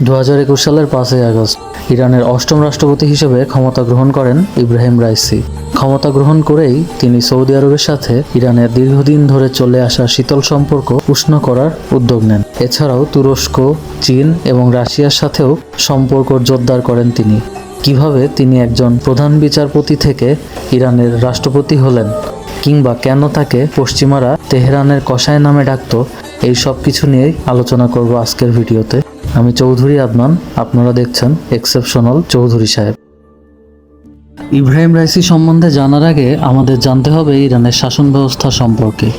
2021 সালের 5ই আগস্ট ইরানের অষ্টম রাষ্ট্রপতি হিসেবে ক্ষমতা গ্রহণ করেন ইব্রাহিম রাইসি। ক্ষমতা গ্রহণ করেই তিনি সৌদি আরবের সাথে ইরানের দীর্ঘদিন ধরে চলে আসা শীতল সম্পর্ক উষ্ণ করার উদ্যোগ নেন। এছাড়াও তুরস্ক, চীন এবং রাশিয়ার সাথেও সম্পর্ক জোরদার করেন তিনি। কিভাবে তিনি একজন প্রধান বিচারপতি থেকে ইরানের রাষ্ট্রপতি হলেন, কিংবা কেন তাকে পশ্চিমারা তেহরানের কসাই নামে ডাকত, এই সব কিছু নিয়েই আলোচনা করব আজকের ভিডিওতে। আমি চৌধুরী আদনান, আপনারা দেখছেন এক্সেপশনাল চৌধুরী সাহেব। ইব্রাহিম রাইসি সম্বন্ধে জানার আগে আমাদের জানতে হবে ইরানের শাসন ব্যবস্থা সম্পর্কে।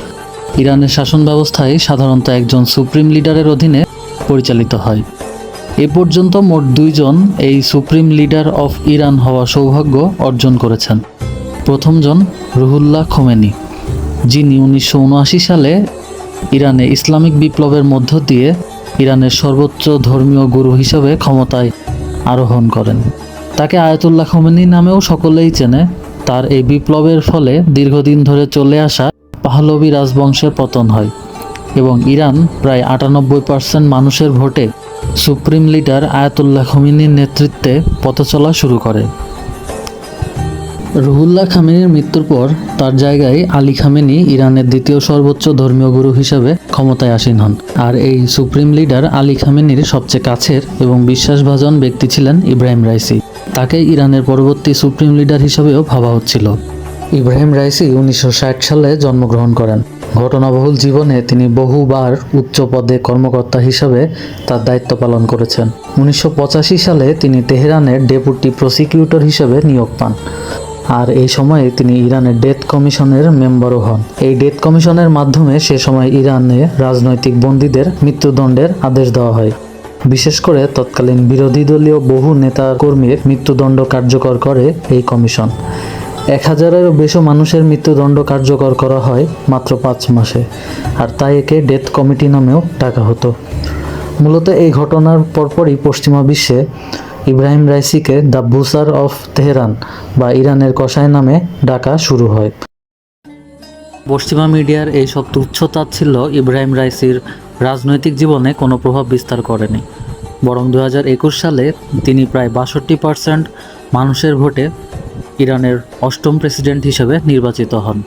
ইরানের শাসন ব্যবস্থায় সাধারণত একজন সুপ্রিম লিডারের অধীনে পরিচালিত হয়। এ পর্যন্ত মোট 2 জন এই সুপ্রিম লিডার অফ ইরান হওয়া সৌভাগ্য অর্জন করেছেন। প্রথমজন রুহুল্লাহ খোমেনি, যিনি 1979 সালে ইরানে ইসলামিক বিপ্লবের মধ্য দিয়ে ইরানের সর্বোচ্চ ধর্মীয় গুরু হিসেবে ক্ষমতায় আরোহণ করেন। তাকে আয়াতুল্লাহ খোমেনি নামেও সকলেই চেনে। তার এই বিপ্লবের ফলে দীর্ঘদিন ধরে চলে আসা পাহলভি রাজবংশের পতন হয় এবং ইরান প্রায় 98% মানুষের ভোটে সুপ্রিম লিডার আয়াতুল্লাহ খোমেনির নেতৃত্বে পথচলা শুরু করে। রুহুল্লাহ খামেনির মৃত্যুর পর তার জায়গায় আলী খামেনি ইরানের দ্বিতীয় সর্বোচ্চ ধর্মীয় গুরু হিসেবে ক্ষমতায় আসীন হন। আর এই সুপ্রিম লিডার আলী খামেনির সবচেয়ে কাছের এবং বিশ্বাসভাজন ব্যক্তি ছিলেন ইব্রাহিম রাইসি। তাকে ইরানের পরবর্তী সুপ্রিম লিডার হিসেবেও ভাবা হচ্ছিল। ইব্রাহিম রাইসি 1960 সালে জন্মগ্রহণ করেন। ঘটনাবহুল জীবনে তিনি বহুবার উচ্চ পদে কর্মকর্তা হিসেবে তার দায়িত্ব পালন করেছেন। 1985 সালে তিনি তেহরানের ডেপুটি প্রসিকিউটর হিসেবে নিয়োগ পান। আর এই সময়ে তিনি ইরানের ডেথ কমিশনের মেম্বারও হন। এই ডেথ কমিশনের মাধ্যমে সে সময় ইরানে রাজনৈতিক বন্দীদের মৃত্যুদণ্ডের আদেশ দেওয়া হয়। বিশেষ করে তৎকালীন বিরোধী দলীয় বহু নেতা কর্মীর মৃত্যুদণ্ড কার্যকর করে এই কমিশন। 1000-এরও বেশি মানুষের মৃত্যুদণ্ড কার্যকর করা হয় মাত্র 5 মাসে, আর তাই একে ডেথ কমিটি নামেও ডাকা হতো। মূলত এই ঘটনার পরপরই পশ্চিমা বিশ্বে ইব্রাহিম রাইসিকে দ্য বুসার অফ তেহরান বা ইরানের কসাই নামে ডাকা শুরু হয়। পশ্চিমা মিডিয়ার এই সব তুচ্ছ-তাচ্ছিল্য ইব্রাহিম রাইসির রাজনৈতিক জীবনে কোনো প্রভাব বিস্তার করেনি, বরং 2021 সালে তিনি প্রায় 62% মানুষের ভোটে ইরানের অষ্টম প্রেসিডেন্ট হিসেবে নির্বাচিত হন।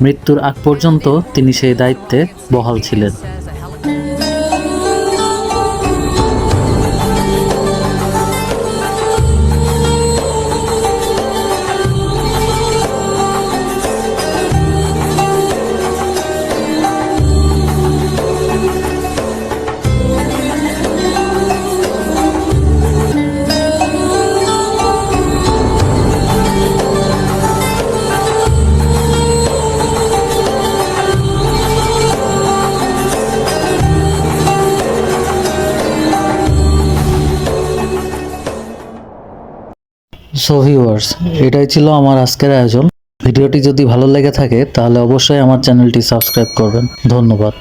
মৃত্যুর আগ পর্যন্ত তিনি সেই দায়িত্বে বহাল ছিলেন। সো ভিউয়ার্স, এটাই ছিল আমার আজকের আয়োজন। ভিডিওটি যদি ভালো লেগে থাকে তাহলে অবশ্যই আমার চ্যানেলটি সাবস্ক্রাইব করবেন। ধন্যবাদ।